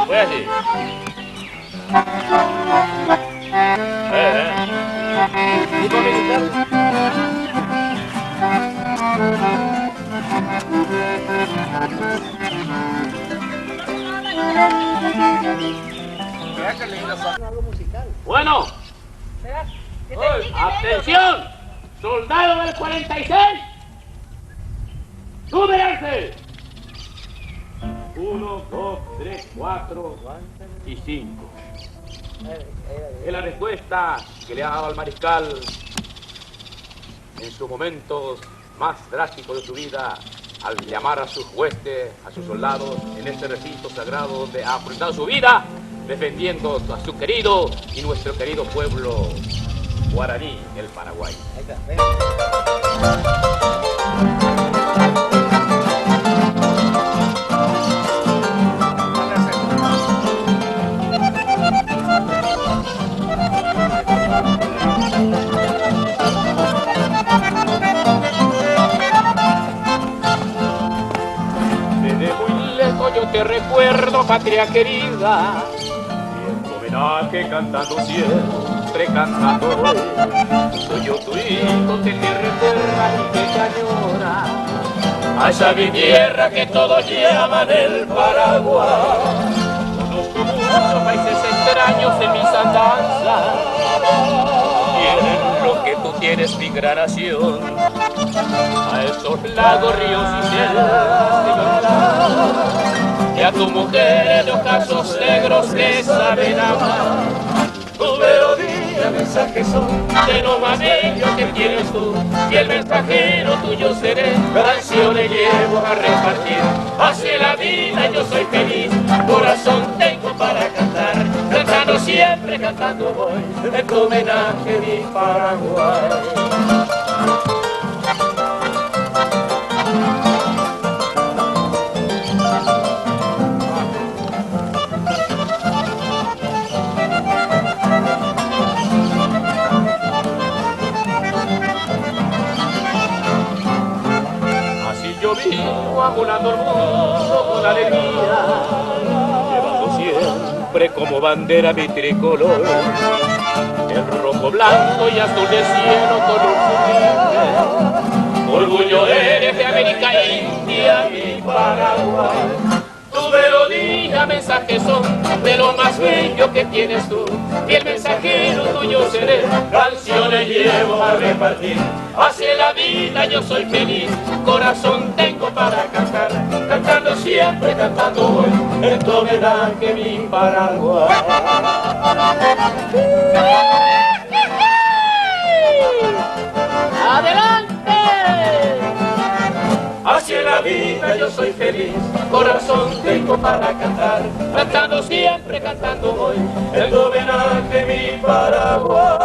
Fue así. ¿Tipo militar? Bueno, atención, soldado del 46, súbense. 1, 2, 3, 4 y 5. Es la respuesta que le ha dado al mariscal en sus momentos más drásticos de su vida, al llamar a sus huestes, a sus soldados, en este recinto sagrado donde ha afrontado su vida, defendiendo a su querido y nuestro querido pueblo guaraní, el Paraguay. Ahí está, desde muy lejos yo te recuerdo, patria querida, y en tu homenaje cantando siempre cantando hoy. Soy yo tu hijo que te recuerda y que te añora hacia mi tierra que todos llaman el Paraguay. Conozco muchos países extraños en mis andanzas, tienen lo que tú tienes, mi gran nación. A esos lagos, ríos y selvas de verdad, y a tu mujer de ojazos negros que saben amar. Tu melodía, mensajes son de lo más bello que tienes tú, y el mensajero tuyo seré, canciones llevo a repartir. Hacia la vida yo soy feliz, corazón tengo para cantar, cantando siempre, cantando voy, en tu homenaje mi Paraguay. Yo vivo ambulando el mundo con alegría, llevando siempre como bandera mi tricolor, el rojo, blanco y azul del cielo con un sublime orgullo eres de América India, mi Paraguay. Tu melodía, mensajes son de lo más bello que tienes tú, y el mensajero tuyo seré, canciones llevo a repartir. Hacia la vida yo soy feliz, corazón tengo para cantar, cantando siempre, cantando hoy, en tu homenaje mi Paraguay. ¡Adelante! Hacia la vida yo soy feliz, corazón tengo para cantar, cantando siempre, cantando hoy, en tu homenaje mi Paraguay.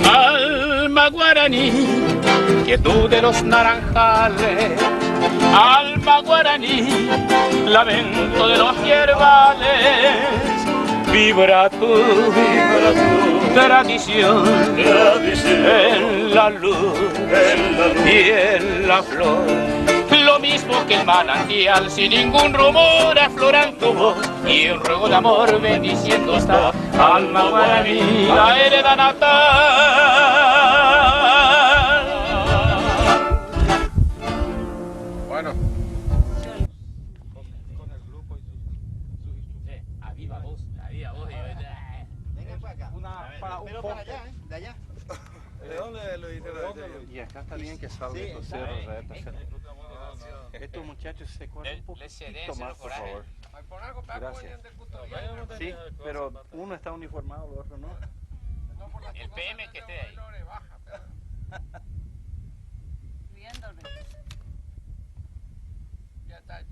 Alma guaraní, quietud de los naranjales, alma guaraní, lamento de los yerbales, vibra tu tradición, en la luz y en la flor. Lo mismo que el manantial, sin ningún rumor aflora en tu voz, y un ruego de amor bendiciendo está, alma guaraní, la hereda natal. Bueno. Con el grupo y a viva voz, a viva voz. Venga para acá. Pero para allá, de allá. ¿De dónde lo hicieron? Y acá está bien que salga estos cerros. Estos muchachos se corren un poquito más, por favor. Gracias. Sí, pero uno está uniformado, el otro no. El PM que esté ahí. Viéndole. Ya está.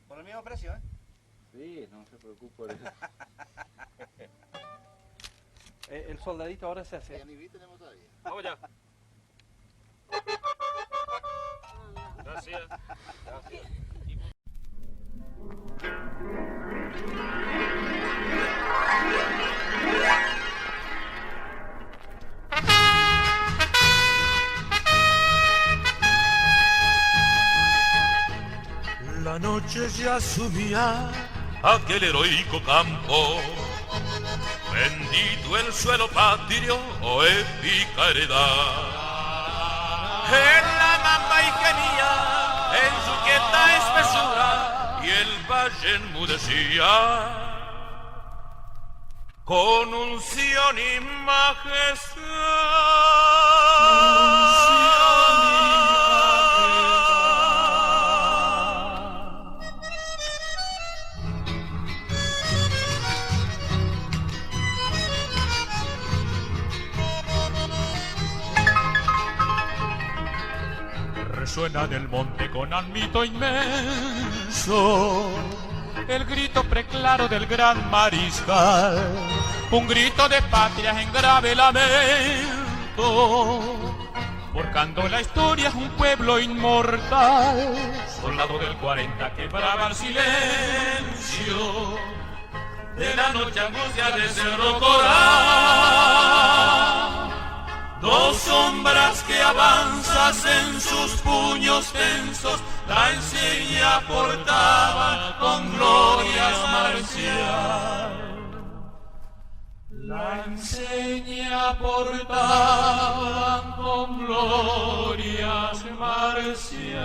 Por el mismo precio, ¿eh? Sí, no se preocupe. El soldadito ahora se hace. Vamos ya. Gracias. Gracias. noche se asumía aquel heroico campo. Bendito el suelo patrio o épica heredad. En la mamba y gemía en su quieta espesura y el valle enmudecía con unción y Resuena del monte con ámbito inmenso el grito preclaro del gran mariscal, un grito de patria en grave lamento, forjando la historia es un pueblo inmortal, soldado del 40 que brava el silencio de la noche angustia de Cerro Corá. Dos sombras que avanzas en sus puños tensos, la enseña portaban con glorias marcial. La enseña portaban con glorias marcial.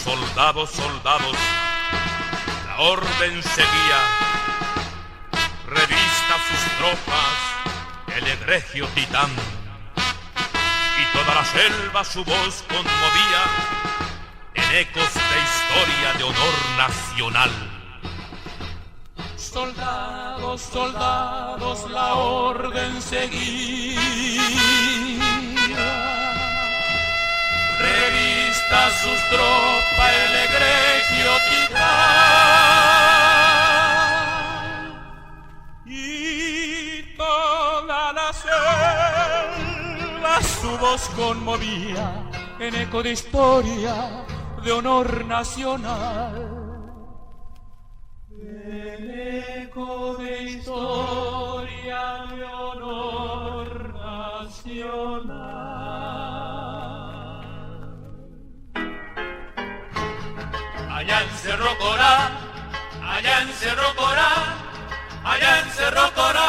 Soldados, soldados, la orden seguía, revista sus tropas, el egregio titán, y toda la selva su voz conmovía en ecos de historia de honor nacional. Soldados, soldados, la orden seguía, revista sus tropas el egregio titán, y toda la selva su voz conmovía en eco de historia de honor nacional. En eco de historia de honor nacional. Allá en Cerro Corá, allá en Cerro Corá, allá en Cerro Corá.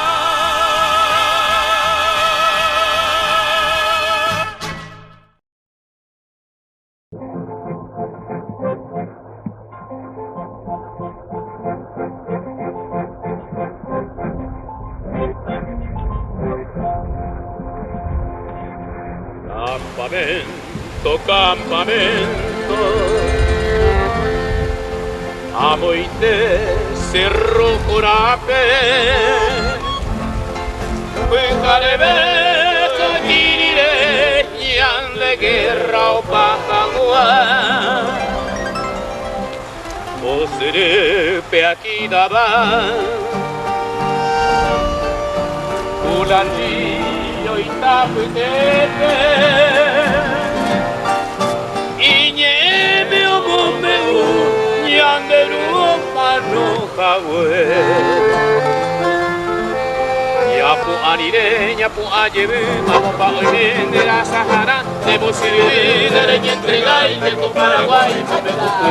Campamento, campamento, amo y te Cerro Corape, Cuenca beso tirire, yan de guerra o pajagua, o serepe aquí daba, Ulanjillo y Taputete, Iñeme o Bombegu, Yanderu Mano Jagüe, Yapu Anire, Yapu Ayebu, Ampa Oyen de la Sahara, de Bosirina, de Yentrega y de Paraguay,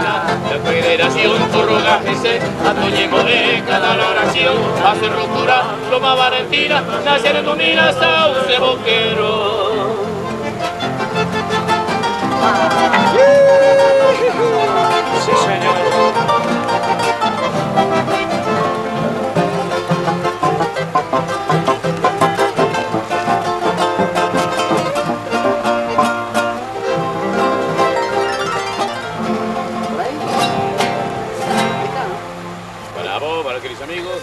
la Federación Torrogajese, Atoñemo de cada oración, hace ruptura, Loma Valentina, nacer domina Sauce Boquero. Sí, señor. Bravo, para queridos amigos.